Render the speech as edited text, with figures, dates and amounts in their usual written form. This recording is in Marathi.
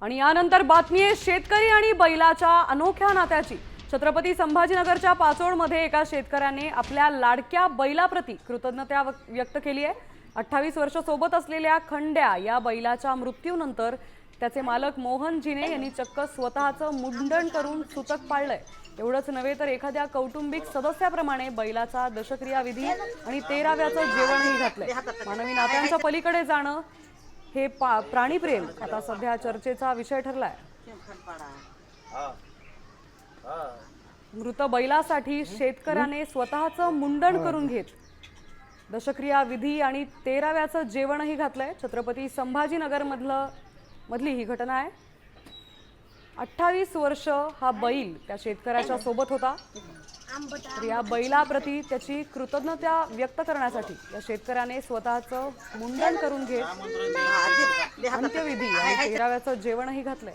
आणि यानंतर बातमी आहे शेतकरी आणि बैलाच्या अनोख्या नात्याची। छत्रपती संभाजीनगरच्या पाचोडमध्ये एका शेतकऱ्याने आपल्या लाडक्या बैलाप्रती कृतज्ञता व्यक्त केली आहे। 28 वर्ष सोबत असलेल्या खंड्या या बैलाच्या मृत्यूनंतर त्याचे मालक मोहन जिने यांनी चक्क स्वतःचं मुंडन करून सुतक पाळलंय। एवढंच नव्हे तर एखाद्या कौटुंबिक सदस्याप्रमाणे बैलाचा दशक्रिया विधी आणि 13व्याचं जेवणही घातलंय। मानवी नात्यांच्या पलीकडे जाणं हे प्राणीप्रेम आता सध्या चर्चेचा विषय ठरलाय। मृत बैलासाठी शेतकऱ्याने स्वतःचं मुंडन करून घेत दशक्रिया विधी आणि 13व्याचं जेवणही घातलंय। छत्रपती संभाजीनगर मधली ही घटना आहे। 28 वर्ष हा बैल त्या शेतकऱ्याच्या सोबत होता। तर या बैलाप्रती त्याची कृतज्ञता व्यक्त करण्यासाठी या शेतकऱ्याने स्वतःचं मुंडन करून घेत अंत्यविधी आणि 13व्याचं जेवणही घातलंय।